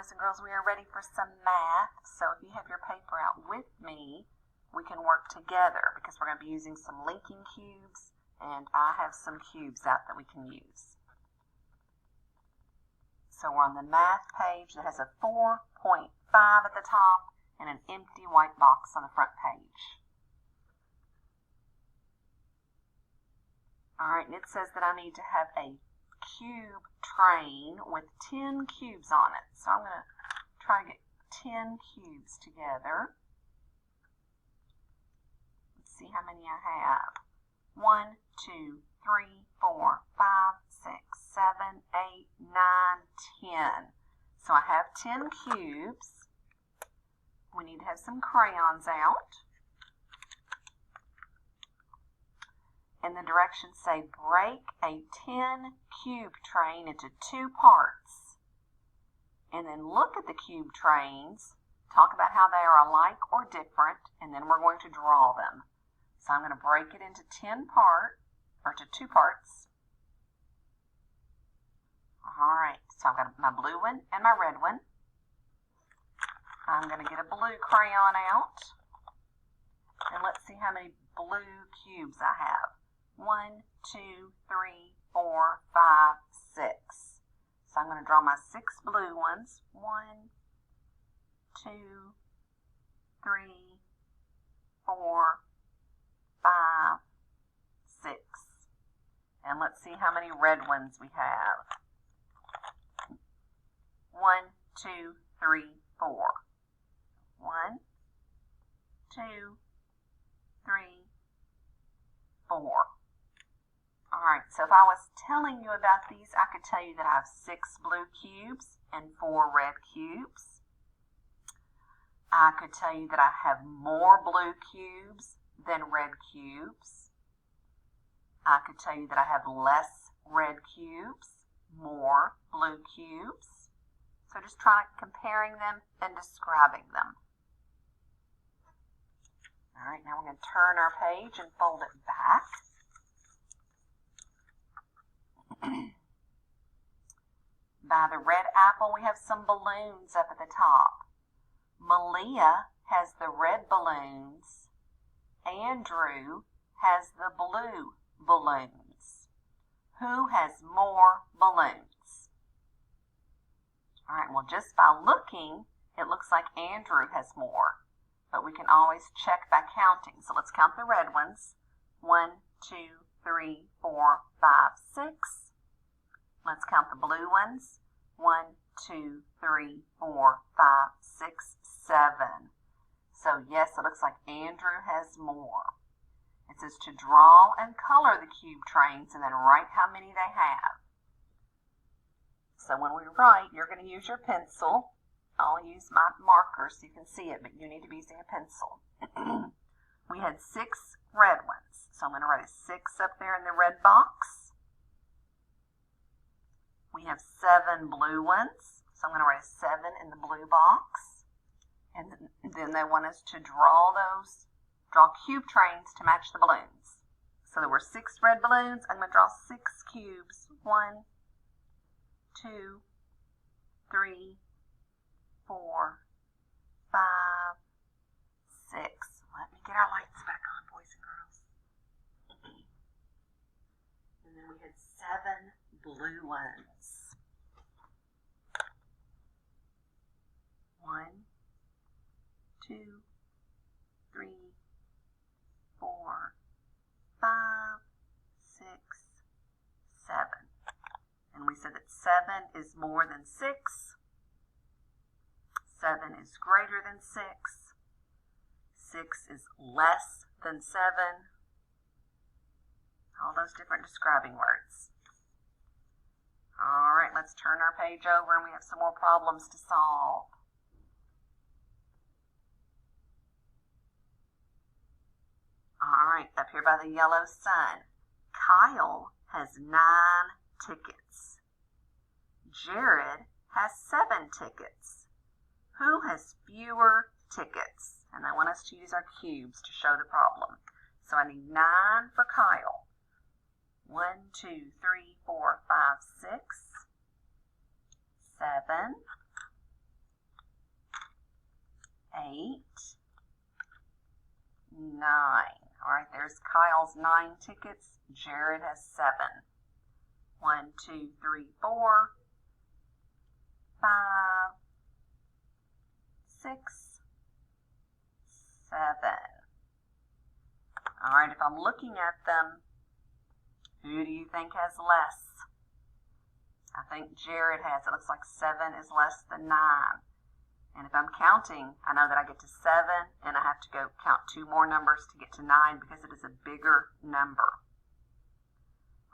boys and girls, we are ready for some math. So if you have your paper out with me, we can work together because we're going to be using some linking cubes, and I have some cubes out that we can use. So we're on the math page that has a 4.5 at the top and an empty white box on the front page. All right, and it says that I need to have a cube train with 10 cubes on it. So I'm going to try to get 10 cubes together. Let's see how many I have. 1, 2, 3, 4, 5, 6, 7, 8, 9, 10. So I have 10 cubes. We need to have some crayons out. And the directions say break a 10 cube train into 2 parts. And then look at the cube trains, talk about how they are alike or different, and then we're going to draw them. So I'm going to break it into 2 parts. Alright, so I've got my blue one and my red one. I'm going to get a blue crayon out. And let's see how many blue cubes I have. 1, 2, 3, 4, 5, 6. So I'm going to draw my 6 blue ones. 1, 2, 3, 4, 5, 6. And let's see how many red ones we have. 1, 2, 3, 4. 1, 2, 3, 4. Alright, so if I was telling you about these, I could tell you that I have 6 blue cubes and 4 red cubes. I could tell you that I have more blue cubes than red cubes. I could tell you that I have less red cubes, more blue cubes. So just comparing them and describing them. Alright, now we're going to turn our page and fold it back. By the red apple, we have some balloons up at the top. Malia has the red balloons. Andrew has the blue balloons. Who has more balloons? All right, well, just by looking, it looks like Andrew has more. But we can always check by counting. So let's count the red ones. 1, 2, 3, 4, 5, 6. Let's count the blue ones. 1, 2, 3, 4, 5, 6, 7. So yes, it looks like Andrew has more. It says to draw and color the cube trains and then write how many they have. So when we write, you're going to use your pencil. I'll use my marker so you can see it, but you need to be using a pencil. We had 6 red ones. So I'm going to write a 6 up there in the red box. We have 7 blue ones, so I'm going to write a 7 in the blue box. And then they want us to draw cube trains to match the balloons. So there were 6 red balloons. I'm going to draw 6 cubes. 1, 2, 3, 4, 5, 6. Let me get our lights back on, boys and girls. And then we had 7 blue ones. 1, 2, 3, 4, 5, 6, 7. And we said that 7 is more than 6. 7 is greater than 6. 6 is less than 7. All those different describing words. All right, let's turn our page over and we have some more problems to solve. All right, up here by the yellow sun, Kyle has 9 tickets. Jared has 7 tickets. Who has fewer tickets? And I want us to use our cubes to show the problem. So I need 9 for Kyle. 1, 2, 3, 4, 5, 6, 7, 9. All right, there's Kyle's 9 tickets. Jared has 7. 1, 2, 3, 4, 5, 6, 7. All right, if I'm looking at them, who do you think has less? I think Jared has. It looks like 7 is less than 9. And if I'm counting, I know that I get to 7, and I have to go count 2 more numbers to get to 9 because it is a bigger number.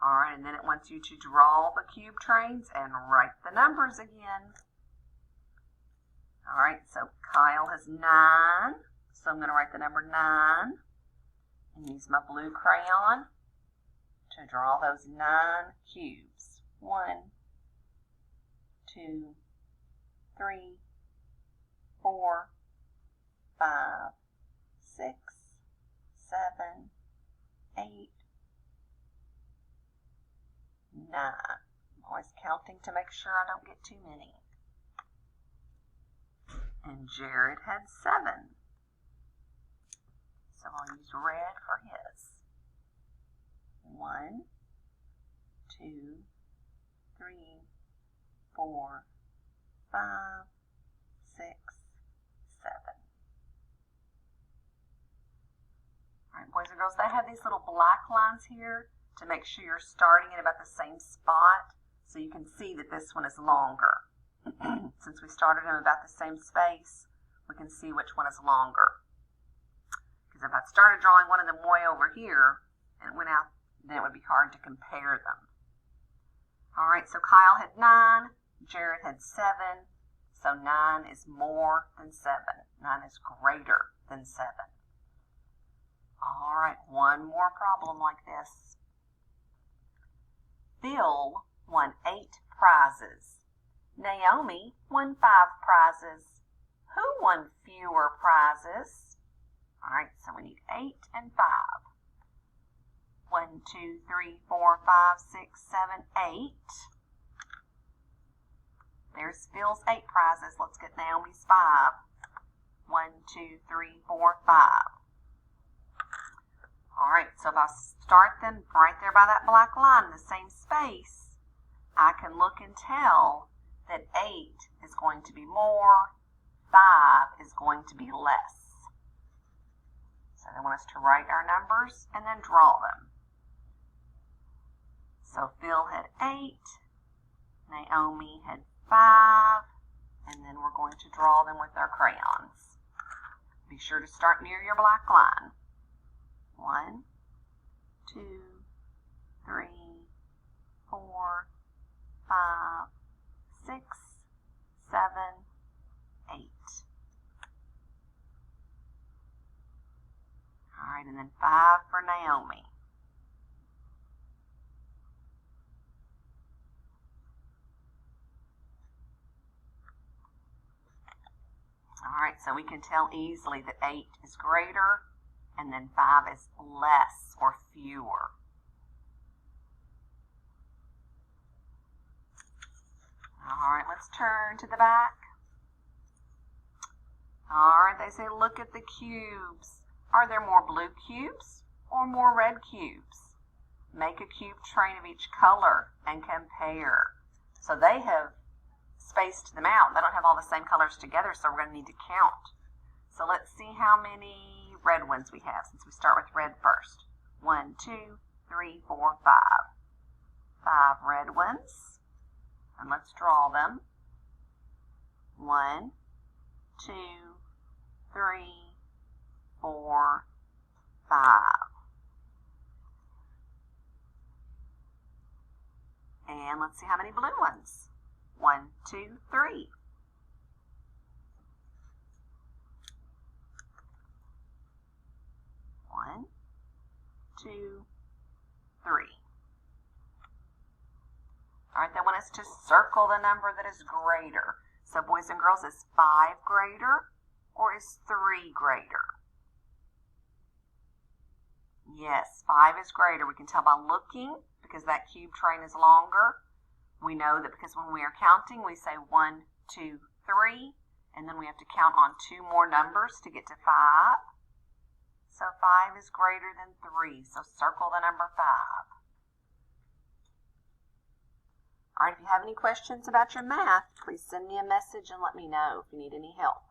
All right, and then it wants you to draw the cube trains and write the numbers again. All right, so Kyle has 9, so I'm going to write the number 9 and use my blue crayon to draw those 9 cubes. 1, 2, 3, 4, 5, 6, 7, 8, 9. I'm always counting to make sure I don't get too many. And Jared had 7. So I'll use red for his. 1, 2, 3, 4, 5, 6, 7. All right, boys and girls, they have these little black lines here to make sure you're starting at about the same spot, so you can see that this one is longer. Since we started in about the same space, we can see which one is longer. Because if I started drawing one of them way over here and went out, then it would be hard to compare them. All right, so Kyle had 9, Jared had 7, so 9 is more than 7. 9 is greater than 7. All right, one more problem like this. Phil won 8 prizes. Naomi won 5 prizes. Who won fewer prizes? All right, so we need 8 and 5. 1, 2, 3, 4, 5, 6, 7, 8. There's Phil's 8 prizes. Let's get Naomi's 5. 1, 2, 3, 4, 5. All right, so if I start them right there by that black line in the same space, I can look and tell that 8 is going to be more, 5 is going to be less. So they want us to write our numbers and then draw them. So Phil had 8, Naomi had 5, and then we're going to draw them with our crayons. Be sure to start near your black line. 1, 2, 3, 4, 5, 6, 7, 8. All right, and then 5 for Naomi. All right, so we can tell easily that 8 is greater and then 5 is less or fewer. All right, let's turn to the back. All right, they say look at the cubes. Are there more blue cubes or more red cubes? Make a cube train of each color and compare. So they have spaced them out. They don't have all the same colors together, so we're going to need to count. So let's see how many red ones we have, since we start with red first. 1, 2, 3, 4, 5. 5 red ones. And let's draw them. 1, 2, 3, 4, 5. And let's see how many blue ones. 1, 2, 3. One, 2, 3. All right, they want us to circle the number that is greater. So boys and girls, is 5 greater or is 3 greater? Yes, 5 is greater. We can tell by looking because that cube train is longer. We know that because when we are counting, we say 1, 2, 3, and then we have to count on 2 more numbers to get to 5. So 5 is greater than 3, so circle the number 5. All right, if you have any questions about your math, please send me a message and let me know if you need any help.